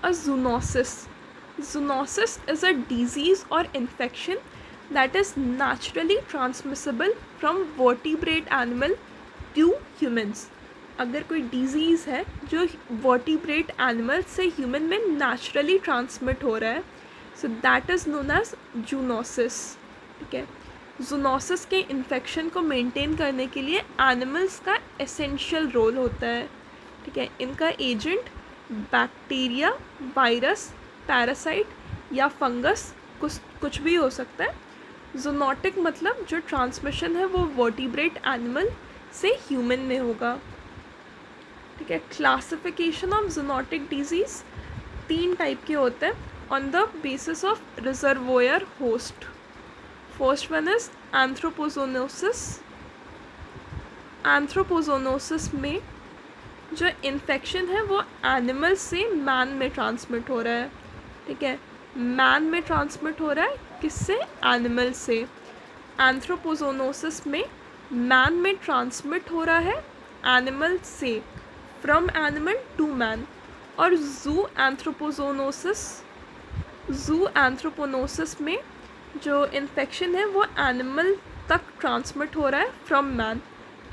A zoonosis. Zoonosis is a disease or infection that is naturally transmissible from vertebrate animal to humans. अगर कोई disease है जो vertebrate animal से human में naturally transmit हो रहा है, so that is known as zoonosis. ठीक है. जूनोसिस के इन्फेक्शन को मेंटेन करने के लिए एनिमल्स का एसेंशियल रोल होता है. ठीक है. इनका एजेंट बैक्टीरिया, वायरस, पैरासाइट या फंगस कुछ भी हो सकता है. जूनोटिक मतलब जो ट्रांसमिशन है वो वर्टिब्रेट एनिमल से ह्यूमन में होगा. ठीक है. Classification of zoonotic disease 3 type के होते हैं on the basis of reservoir host. First one is anthropozoonosis. Anthropozoonosis में जो इन्फेक्शन है वो एनिमल से मैन में ट्रांसमिट हो रहा है. ठीक है. मैन में ट्रांसमिट हो रहा है किससे? एनिमल से. एंथ्रोपोजोनोसिस में मैन में ट्रांसमिट हो रहा है एनिमल से, फ्रॉम एनिमल टू मैन. और जू एंथ्रोपोनोसिस में जो इन्फेक्शन है वो एनिमल तक ट्रांसमिट हो रहा है फ्रॉम मैन.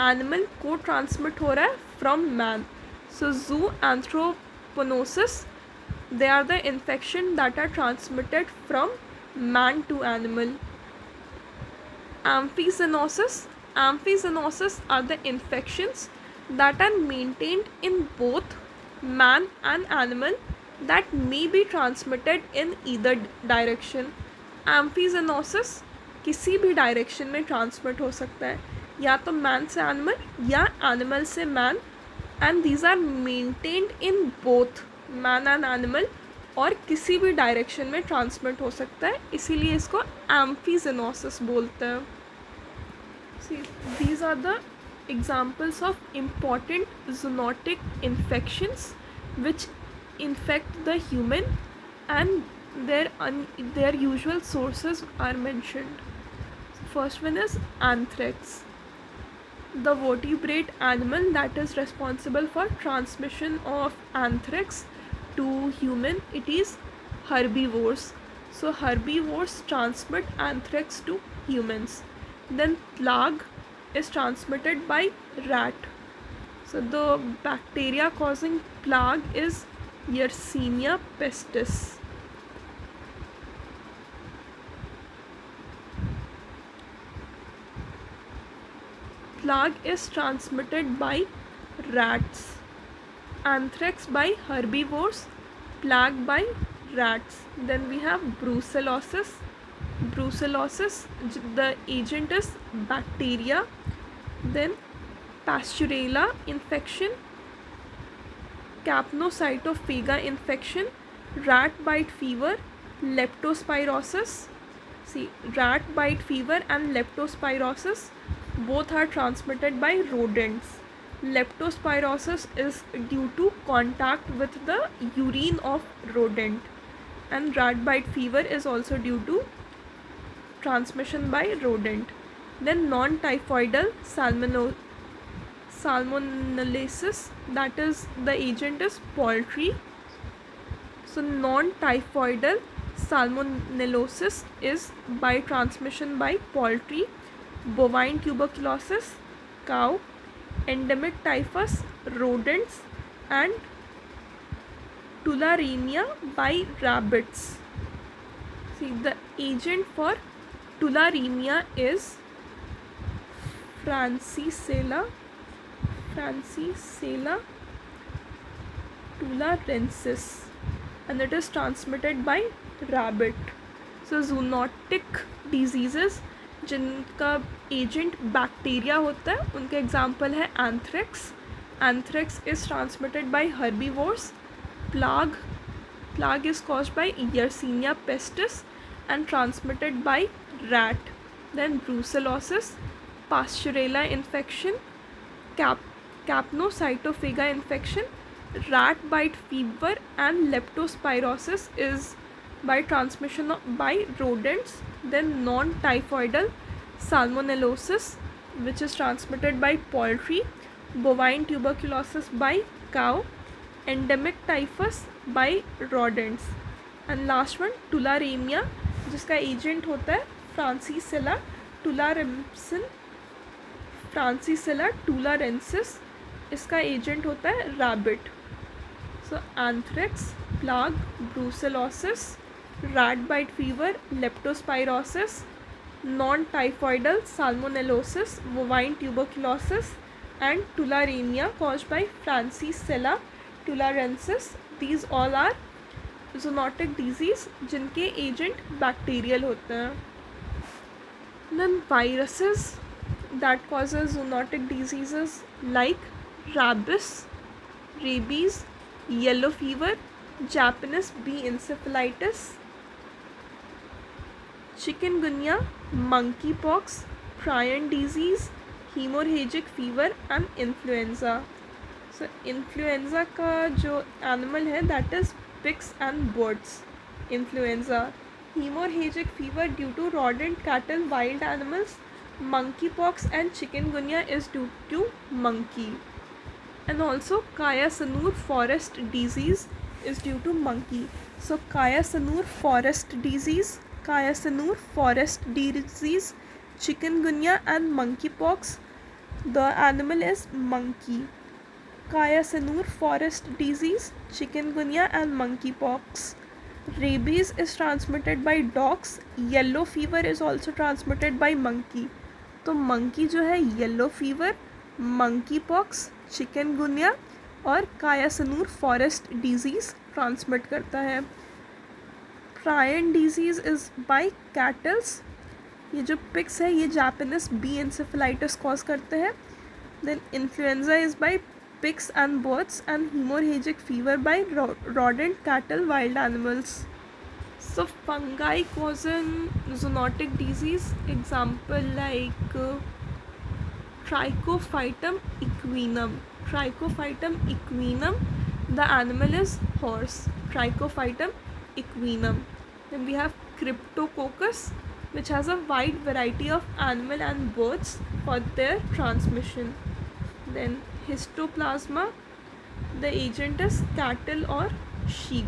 एनिमल को ट्रांसमिट हो रहा है फ्रॉम मैन. सो जू anthroponosis, they are the infection that are transmitted from man to animal. Amphizoonosis. Amphizoonosis are the infections that are maintained in both man and animal that may be transmitted in either direction. Amphizoonosis किसी भी direction में transmit हो सकता है, या तो man से animal या एनिमल से man, and these are maintained in both man and animal, और किसी भी डायरेक्शन में ट्रांसमिट हो सकता है, इसीलिए इसको एम्फीजोनोसिस बोलते हैं. These are the examples of important zoonotic infections which infect the human, and their usual sources are mentioned. First one is anthrax. The vertebrate animal that is responsible for transmission of anthrax to human, it is herbivores. So herbivores transmit anthrax to humans. Then plague is transmitted by rat. So the bacteria causing plague is Yersinia pestis. Plague is transmitted by rats. Anthrax by herbivores, plague by rats. Then we have brucellosis. Brucellosis, the agent is bacteria. Then Pasteurella infection, Capnocytophaga infection, rat bite fever, leptospirosis. See, rat bite fever and leptospirosis both are transmitted by rodents. Leptospirosis is due to contact with the urine of rodent, and rat bite fever is also due to transmission by rodent. Then non-typhoidal salmonellosis, that is the agent is poultry. So non-typhoidal salmonellosis is by transmission by poultry. Bovine tuberculosis, cow. Endemic typhus, rodents. And tularemia by rabbits. See, the agent for tularemia is Francisella tularensis, and it is transmitted by rabbit. So zoonotic diseases जिनका agent bacteria होता है, उनके example है anthrax. Anthrax is transmitted by herbivores. Plague is caused by Yersinia pestis and transmitted by rat. Then brucellosis, Pasteurella infection, Capnocytophaga infection, rat bite fever, and leptospirosis is by transmission by rodents. Then non-typhoidal salmonellosis, which is transmitted by poultry. Bovine tuberculosis by cow. Endemic typhus by rodents, and last one tularemia, जिसका agent होता है फ्रांसीसिला टुलारेंसिस, फ्रांसीसिला टुलारेंसिस, इसका agent होता है rabbit. So anthrax, plague, brucellosis, rat bite fever, leptospirosis, non typhoidal salmonellosis, bovine tuberculosis, and tularemia caused by Francisella tularensis. These all are zoonotic disease जिनके agent bacterial होते हैं. Then viruses that causes zoonotic diseases like rabies, yellow fever, Japanese bee encephalitis, chikungunya, monkeypox, prion disease, hemorrhagic fever and influenza. So influenza का जो animal है that is pigs and birds. Influenza, hemorrhagic fever due to rodent, cattle, wild animals. Monkeypox and chikungunya is due to monkey. And also Kaya Sanur forest disease is due to monkey. So Kaya Sanur forest disease, chikungunya and monkeypox, the animal is monkey. Kaya Sanur forest disease, chikungunya and monkeypox. Rabies is transmitted by dogs. Yellow fever is also transmitted by monkey. तो monkey जो है yellow fever, monkeypox, chikungunya और कायासनूर forest disease transmit करता है. प्रायन disease is by kettles, ये जो pigs है ये जापानीज बी एंसेफेलाइटिस कॉज करते हैं. Then influenza is by pigs and birds, and hemorrhagic fever by rodent, cattle, wild animals. So fungi causing zoonotic disease, example like Trichophytum equinum. The animal is horse. Trichophytum equinum. Then we have Cryptococcus, which has a wide variety of animal and birds for their transmission. Then Histoplasma, the agent is cattle or sheep.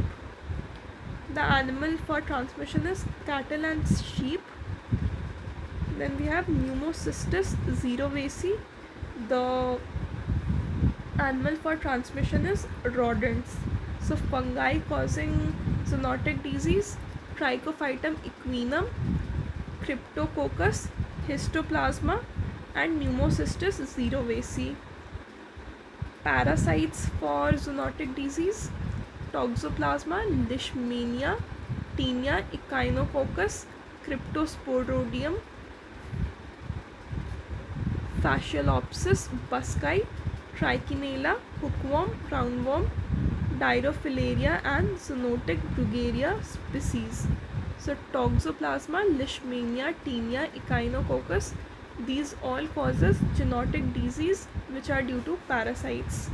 The animal for transmission is cattle and sheep. Then we have Pneumocystis cerevisiae. The animal for transmission is rodents. So fungi causing zoonotic disease: Trichophytum equinum, Cryptococcus, Histoplasma, and Pneumocystis cerevisiae. Parasites for zoonotic disease: Toxoplasma, Leishmania, Taenia, Echinococcus, Cryptosporidium, Fasciolopsis buskii, Trichinella, hookworm, roundworm, Dirofilaria, and zoonotic Bruguiera species. So Toxoplasma, Leishmania, Taenia, Echinococcus, these all causes zoonotic disease which are due to parasites.